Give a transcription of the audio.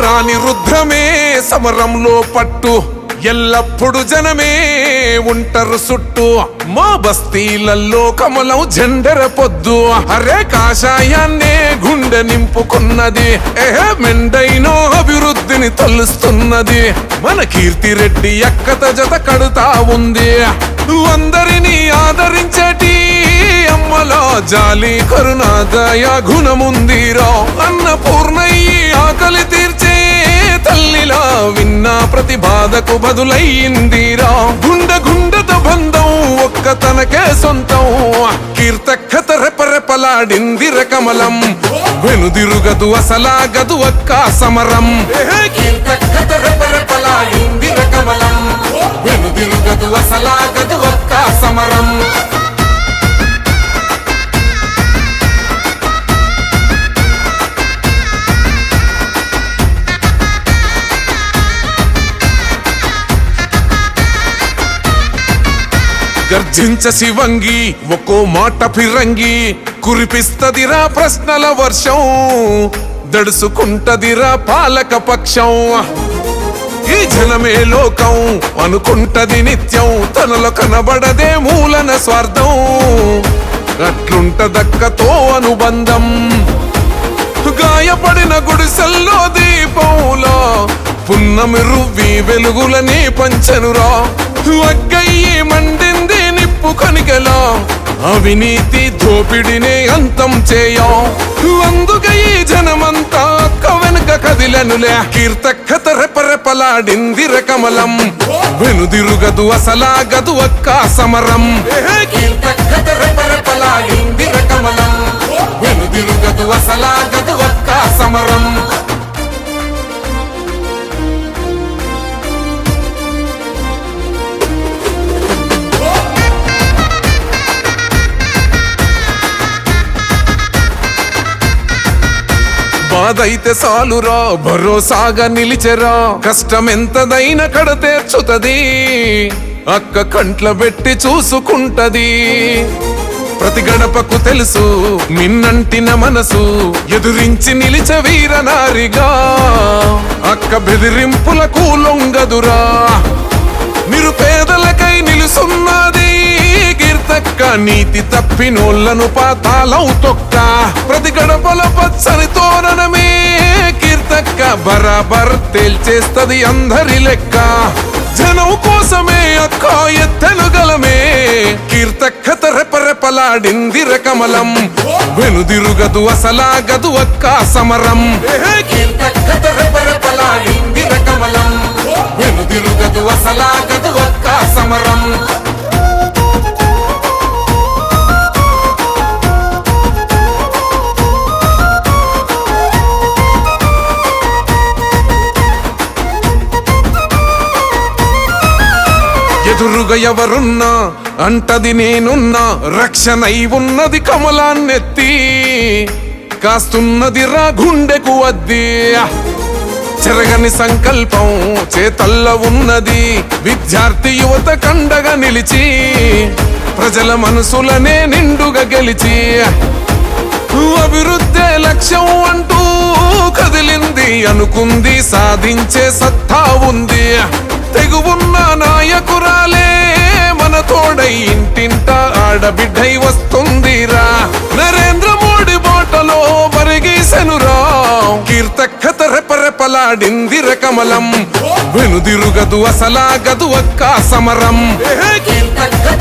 సమరాని రుద్రమే సమరంలో పట్టు ఎల్లప్పుడు జనమే ఉంటారు చుట్టూ మా బస్తీలలో కమలం జెండర పొద్దు అరే కాషాయాన్నే గుండె నింపుకున్నది మెండైనో అభివృద్ధిని తలుస్తున్నది మన కీర్తిరెడ్డి అక్కత జత కడుతా ఉంది అందరినీ ఆదరించేటి అమ్మలో జాలి కరుణ దయ గుణముందిరా అన్నపూర్ణయ్యి ఆకలి తీర్చే తల్లిలా విన్నా ప్రతి బాధకు బదులయ్యిందిరా గుండె గుండెతో బంధం ఒక్క తనకే సొంతం కీర్తక్కత రెపరెపలాడిందిర కమలం వెనుదిరుగదు అసలాగదు అక్క సమరం కీర్తక్కత రెపరెపలాడిందిర కమలం వెనుదిరుగదు అసలాగదు అక్క సమరం గర్జించ శివంగి ఒక్కో మాట ఫిరంగి కురిపిస్తదిరా ప్రశ్నల వర్షం దడుసుకుంటదిరా పాలక పక్షం ఈ జనమే లోకం అనుకుంటది నిత్యం తనలో కనబడదే మూలన స్వార్థం అట్లుంటదక్కతో అనుబంధం గాయపడిన గుడిసెల్లో దీపంలో పున్నమి రువ్వి వెలుగులని పంచనురా అగ్గయ్యి మండింది నిప్పు కనికలా అవినీతి దోపిడినే అంతం చేయం అందుకే ఈ జనమంతా అక్క వెనుక కదిలనులే కీర్తక్కత రెపరెపలాడిందిర కమలం వెనుదిరుగదు అసలాగదు అక్క సమరం కీర్తక్కత రెపరెపలాడిందిర కమలం వెనుదిరుగదు అసలాగదు అక్క సమరం బాధైతే సాలురా భరోసాగా నిలిచెరా కష్టమెంతదైనా కడతేర్చుతది అక్క కంట్ల పెట్టి చూసుకుంటది ప్రతి గడపకు తెలుసు మిన్నంటిన మనసు ఎదురించి నిలిచే వీరనారిగా అక్క బెదిరింపులకు లొంగదురా నిరుపేదలకై నిలుసున్నది కీర్తక్క నీతి తప్పినోళ్లను పాతాళం తొక్క ప్రతి గడపల పచ్చని తోరణమే కీర్తక్క బరాబర్ తేల్చేస్తది అందరి లెక్క జనం కోసమే అక్క ఎత్తెనుగలమే కీర్తక్కత రెపరెపలాడిందిర కమలం వెనుదిరుగదు అసలాగదు అక్క సమరం కీర్తక్కత రెపరెపలాడిందిర కమలం వెనుదిరుగదు అసలాగదు అక్క సమరం ఎదురుగా ఎవరున్నా అంటది నేనున్నా రక్షణై ఉన్నది కమలాన్నెత్తి కాస్తున్నది రా గుండెకు అద్ది చెరగని సంకల్పం చేతల్ల ఉన్నది విద్యార్థి యువత కండగా నిలిచి ప్రజల మనసులనే నిండుగా గెలిచి అభివృద్ధే లక్ష్యం అంటూ కదిలింది అనుకుంది సాధించే సత్తా ఉంది తెగువున్న నాయకురాలే మన తోడై ఇంటింట ఆడబిడ్డై వస్తుందిరా నరేంద్ర మోడీ బాటలో మరిగీసెనురా కీర్తక్కత రెపరెపలాడిందిర కమలం వెనుదిరుగదు అసలాగదు అక్క సమరం కీర్తక్క